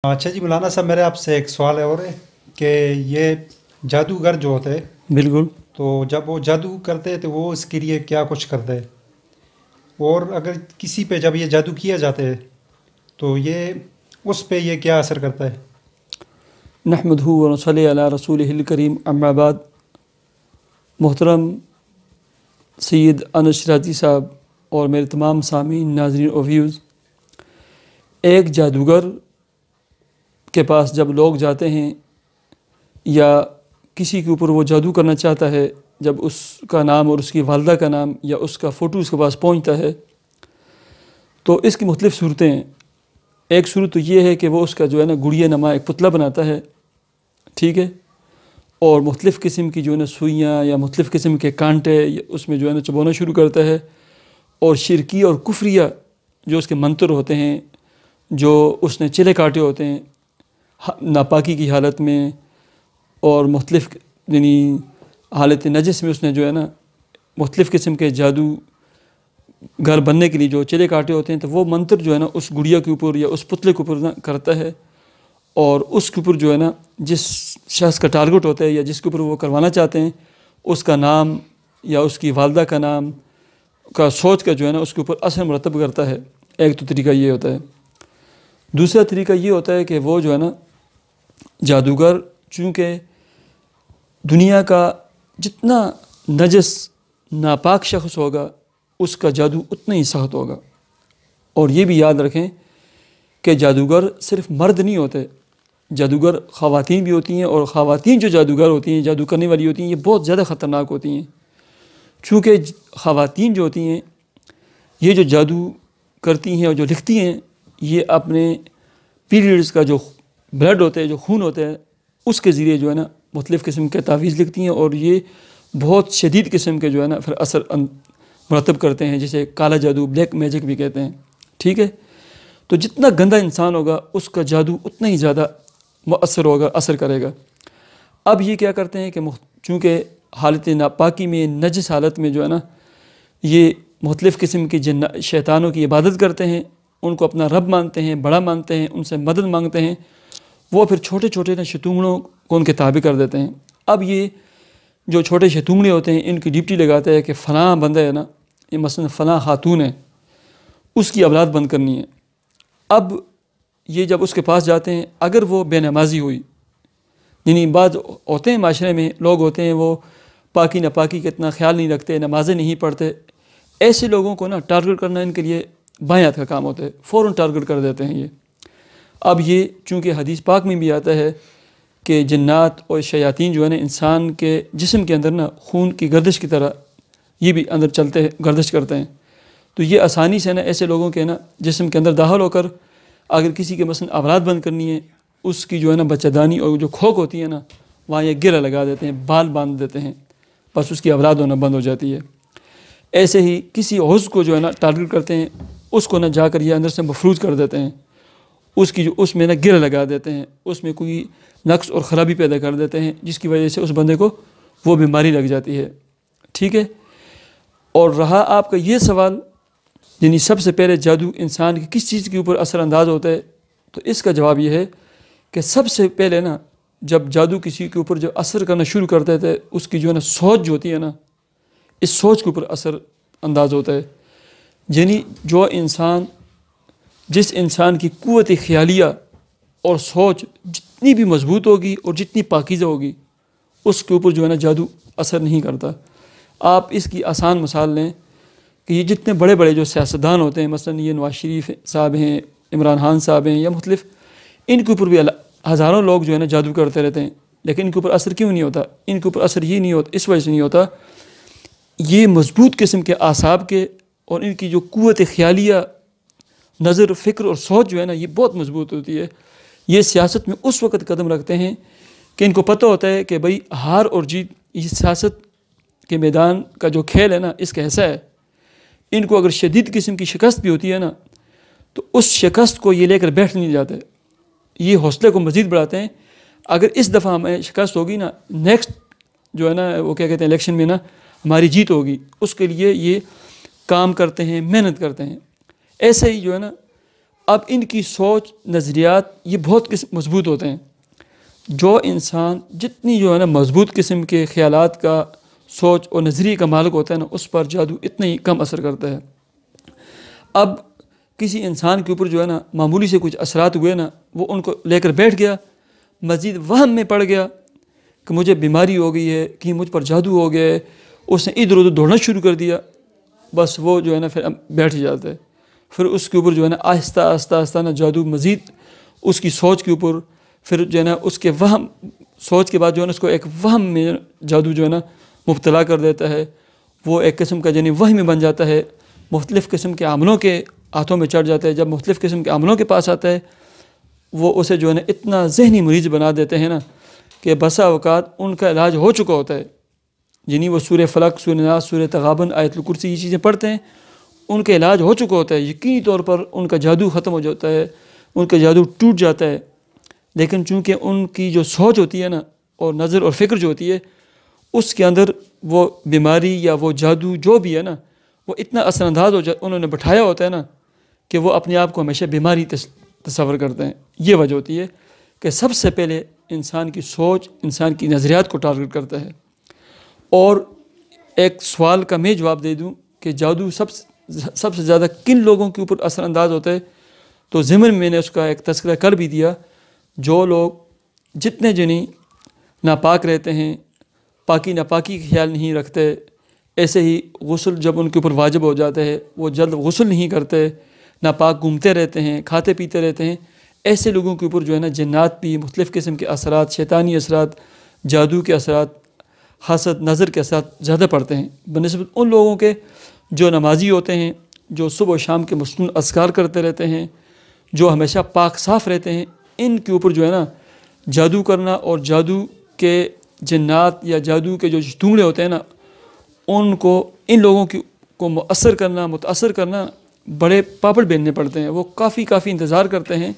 اچھا جی مولانا صاحب، میرے آپ سے ایک سوال ہے اور ہے کہ یہ جادوگر جو ہوتے ہیں بالکل. تو جب وہ جادو کرتے ہیں تو وہ اس کے لیے کیا کچھ کرتے ہیں، اور اگر کسی پہ جب یہ جادو کیا جاتا ہے تو یہ اس پہ یہ کیا اثر کرتا ہے؟ نحمدہ و نصلی علی رسولہ الکریم، اما بعد. محترم سید انس شیرازی صاحب اور میرے تمام سامعین، ناظرین اور ویوز، ایک جادوگر کے پاس جب لوگ جاتے ہیں یا کسی کے اوپر وہ جادو کرنا چاہتا ہے، جب اس کا نام اور اس کی والدہ کا نام یا اس کا فوٹو اس کے پاس پہنچتا ہے تو اس کی مختلف صورتیں ہیں. ایک صورت تو یہ ہے کہ وہ اس کا جو ہے نا گڑیا نما ایک پتلا بناتا ہے، ٹھیک ہے، اور مختلف قسم کی جو ہے نا سوئیاں یا مختلف قسم کے کانٹے اس میں جو ہے نا چبونا شروع کرتا ہے، اور شرکی اور کفریہ جو اس کے منتر ہوتے ہیں، جو اس نے چلے کاٹے ہوتے ہیں ناپاکی کی حالت میں اور مختلف یعنی حالت نجس میں، اس نے جو ہے نا مختلف قسم کے جادو گھر بننے کے لیے جو چلے کاٹے ہوتے ہیں، تو وہ منتر جو ہے نا اس گڑیا کے اوپر یا اس پتلے کے اوپر نا کرتا ہے، اور اس کے اوپر جو ہے نا جس شخص کا ٹارگٹ ہوتا ہے یا جس کے اوپر وہ کروانا چاہتے ہیں اس کا نام یا اس کی والدہ کا نام کا سوچ کا جو ہے نا اس کے اوپر اثر مرتب کرتا ہے. ایک تو طریقہ یہ ہوتا ہے. دوسرا طریقہ یہ ہوتا ہے کہ وہ جو ہے نا جادوگر چونکہ دنیا کا جتنا نجس ناپاک شخص ہوگا اس کا جادو اتنا ہی سخت ہوگا. اور یہ بھی یاد رکھیں کہ جادوگر صرف مرد نہیں ہوتے، جادوگر خواتین بھی ہوتی ہیں، اور خواتین جو جادوگر ہوتی ہیں، جادو کرنے والی ہوتی ہیں، یہ بہت زیادہ خطرناک ہوتی ہیں. چونکہ خواتین جو ہوتی ہیں یہ جو جادو کرتی ہیں اور جو لکھتی ہیں، یہ اپنے پیریڈز کا جو بلڈ ہوتا ہے، جو خون ہوتا ہے، اس کے ذریعے جو ہے نا مختلف قسم کے تعویذ لکھتی ہیں، اور یہ بہت شدید قسم کے جو ہے نا پھر اثر مرتب کرتے ہیں، جسے کالا جادو، بلیک میجک بھی کہتے ہیں، ٹھیک ہے. تو جتنا گندا انسان ہوگا اس کا جادو اتنا ہی زیادہ مؤثر ہوگا، اثر کرے گا. اب یہ کیا کرتے ہیں کہ چونکہ حالت ناپاکی میں، نجس حالت میں جو ہے نا یہ مختلف قسم کے شیطانوں کی عبادت کرتے ہیں، ان کو اپنا رب مانتے ہیں، بڑا مانتے ہیں، ان سے مدد مانگتے ہیں، وہ پھر چھوٹے چھوٹے نا شیطانوں کو ان کے تابع کر دیتے ہیں. اب یہ جو چھوٹے شیطان ہوتے ہیں ان کی ڈیوٹی لگاتا ہے کہ فلاں بندہ ہے نا، یہ مثلا فلاں خاتون ہے، اس کی اولاد بند کرنی ہے. اب یہ جب اس کے پاس جاتے ہیں، اگر وہ بے نمازی ہوئی، یعنی بعض ہوتے ہیں معاشرے میں لوگ ہوتے ہیں وہ پاکی ناپاکی کا اتنا خیال نہیں رکھتے، نمازیں نہیں پڑھتے، ایسے لوگوں کو نا ٹارگٹ کرنا ان کے لیے بائیں ہاتھ کا کام ہوتا ہے، فوراً ٹارگٹ کر دیتے ہیں یہ. اب یہ چونکہ حدیث پاک میں بھی آتا ہے کہ جنات اور شیاطین جو ہے نا انسان کے جسم کے اندر نا خون کی گردش کی طرح یہ بھی اندر چلتے ہیں، گردش کرتے ہیں. تو یہ آسانی سے نا ایسے لوگوں کے نا جسم کے اندر داخل ہو کر اگر کسی کے مثلا اولاد بند کرنی ہے، اس کی جو ہے نا بچہ دانی اور جو کھوک ہوتی ہے نا وہاں یہ گرہ لگا دیتے ہیں، بال باندھ دیتے ہیں، بس اس کی اولاد ہونا بند ہو جاتی ہے. ایسے ہی کسی عضو کو جو ہے نا ٹارگٹ کرتے ہیں، اس کو نا جا کر یہ اندر سے مفروض کر دیتے ہیں، اس کی جو اس میں نا گرہ لگا دیتے ہیں، اس میں کوئی نقص اور خرابی پیدا کر دیتے ہیں، جس کی وجہ سے اس بندے کو وہ بیماری لگ جاتی ہے، ٹھیک ہے. اور رہا آپ کا یہ سوال، یعنی سب سے پہلے جادو انسان کی کس چیز کے اوپر اثر انداز ہوتا ہے، تو اس کا جواب یہ ہے کہ سب سے پہلے نا جب جادو کسی کے اوپر جو اثر کرنا شروع کرتے تھے، اس کی جو ہے نا سوچ جو ہوتی ہے نا، اس سوچ کے اوپر اثر انداز ہوتا ہے. یعنی جو انسان، جس انسان کی قوت خیالیہ اور سوچ جتنی بھی مضبوط ہوگی اور جتنی پاکیزہ ہوگی، اس کے اوپر جو ہے نا جادو اثر نہیں کرتا. آپ اس کی آسان مثال لیں کہ یہ جتنے بڑے بڑے جو سیاستدان ہوتے ہیں، مثلا یہ نواز شریف صاحب ہیں، عمران خان صاحب ہیں، یا مختلف، ان کے اوپر بھی ہزاروں لوگ جو ہے نا جادو کرتے رہتے ہیں، لیکن ان کے اوپر اثر کیوں نہیں ہوتا؟ ان کے اوپر اثر یہ نہیں ہوتا، اس وجہ سے نہیں ہوتا، یہ مضبوط قسم کے اعصاب کے اور ان کی جو قوت خیالیہ، نظر، فکر اور سوچ جو ہے نا یہ بہت مضبوط ہوتی ہے. یہ سیاست میں اس وقت قدم رکھتے ہیں کہ ان کو پتہ ہوتا ہے کہ بھئی ہار اور جیت یہ سیاست کے میدان کا جو کھیل ہے نا اس کا حصہ ہے. ان کو اگر شدید قسم کی شکست بھی ہوتی ہے نا تو اس شکست کو یہ لے کر بیٹھ نہیں جاتے، یہ حوصلے کو مزید بڑھاتے ہیں. اگر اس دفعہ ہمیں شکست ہوگی نا، نیکسٹ جو ہے نا وہ کیا کہتے ہیں الیکشن میں نا ہماری جیت ہوگی، اس کے لیے یہ کام کرتے ہیں، محنت کرتے ہیں. ایسے ہی جو ہے نا اب ان کی سوچ نظریات یہ بہت مضبوط ہوتے ہیں. جو انسان جتنی جو ہے نا مضبوط قسم کے خیالات کا سوچ اور نظریے کا مالک ہوتا ہے نا اس پر جادو اتنا ہی کم اثر کرتا ہے. اب کسی انسان کے اوپر جو ہے نا معمولی سے کچھ اثرات ہوئے نا وہ ان کو لے کر بیٹھ گیا, مزید وہم میں پڑ گیا کہ مجھے بیماری ہو گئی ہے, کہ مجھ پر جادو ہو گیا ہے, اس نے ادھر ادھر دوڑنا شروع کر دیا, بس وہ جو ہے نا پھر بیٹھ جاتا ہے. پھر اس کے اوپر جو ہے نا آہستہ آہستہ آہستہ نا جادو مزید اس کی سوچ کے اوپر, پھر جو ہے نا اس کے وہم سوچ کے بعد جو ہے نا اس کو ایک وہم میں جادو جو ہے نا مبتلا کر دیتا ہے. وہ ایک قسم کا یعنی وہم میں بن جاتا ہے, مختلف قسم کے عملوں کے ہاتھوں میں چڑھ جاتا ہے. جب مختلف قسم کے عملوں کے پاس آتا ہے وہ اسے جو ہے نا اتنا ذہنی مریض بنا دیتے ہیں نا کہ بسا اوقات ان کا علاج ہو چکا ہوتا ہے. یعنی وہ سورہ فلق, سورہ ناس, سورہ تغابن, آیت الکرسی یہ چیزیں پڑھتے ہیں, ان کا علاج ہو چکا ہوتا ہے, یقینی طور پر ان کا جادو ختم ہو جاتا ہے, ان کا جادو ٹوٹ جاتا ہے. لیکن چونکہ ان کی جو سوچ ہوتی ہے نا اور نظر اور فکر جو ہوتی ہے اس کے اندر وہ بیماری یا وہ جادو جو بھی ہے نا وہ اتنا اثر انداز انہوں نے بٹھایا ہوتا ہے نا کہ وہ اپنے آپ کو ہمیشہ بیماری تصور کرتے ہیں. یہ وجہ ہوتی ہے کہ سب سے پہلے انسان کی سوچ, انسان کی نظریات کو ٹارگٹ کرتا ہے. اور ایک سوال کا میں جواب دے دوں کہ جادو سب سے زیادہ کن لوگوں کے اوپر اثر انداز ہوتا ہے, تو ضمن میں نے اس کا ایک تذکرہ کر بھی دیا. جو لوگ جتنے جنی ناپاک رہتے ہیں, پاکی ناپاکی کا خیال نہیں رکھتے, ایسے ہی غسل جب ان کے اوپر واجب ہو جاتا ہے وہ جلد غسل نہیں کرتے, ناپاک گھومتے رہتے ہیں, کھاتے پیتے رہتے ہیں, ایسے لوگوں کے اوپر جو ہے نا جنات بھی, مختلف قسم کے اثرات, شیطانی اثرات, جادو کے اثرات, حسد, نظر کے اثرات زیادہ پڑتے ہیں بنسبت ان لوگوں کے جو نمازی ہوتے ہیں, جو صبح و شام کے مسنون اذکار کرتے رہتے ہیں, جو ہمیشہ پاک صاف رہتے ہیں. ان کے اوپر جو ہے نا جادو کرنا اور جادو کے جنات یا جادو کے جو ٹونگڑے ہوتے ہیں نا ان کو, ان لوگوں کو متاثر کرنا بڑے پاپڑ بیلنے پڑتے ہیں. وہ کافی انتظار کرتے ہیں,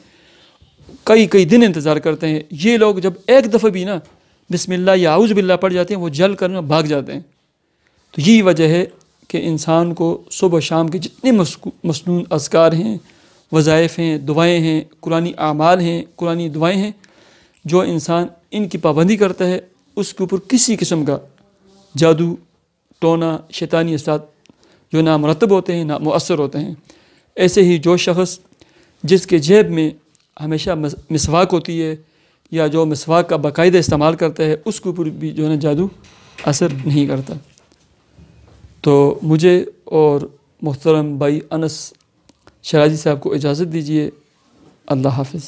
کئی دن انتظار کرتے ہیں. یہ لوگ جب ایک دفعہ بھی نا بسم اللہ یا اعوذ باللہ پڑھ جاتے ہیں وہ جل کر بھاگ جاتے ہیں. تو یہی وجہ ہے کہ انسان کو صبح شام کے جتنے مسنون اذکار ہیں, وظائف ہیں, دعائیں ہیں, قرآنی اعمال ہیں, قرآنی دعائیں ہیں, جو انسان ان کی پابندی کرتا ہے اس کے اوپر کسی قسم کا جادو ٹونا شیطانی اثرات جو نہ مرتب ہوتے ہیں نہ مؤثر ہوتے ہیں. ایسے ہی جو شخص جس کے جیب میں ہمیشہ مسواک ہوتی ہے یا جو مسواک کا باقاعدہ استعمال کرتا ہے اس کے اوپر بھی جو ہے نا جادو اثر نہیں کرتا. تو مجھے اور محترم بھائی انس شرازی صاحب کو اجازت دیجیے. اللہ حافظ.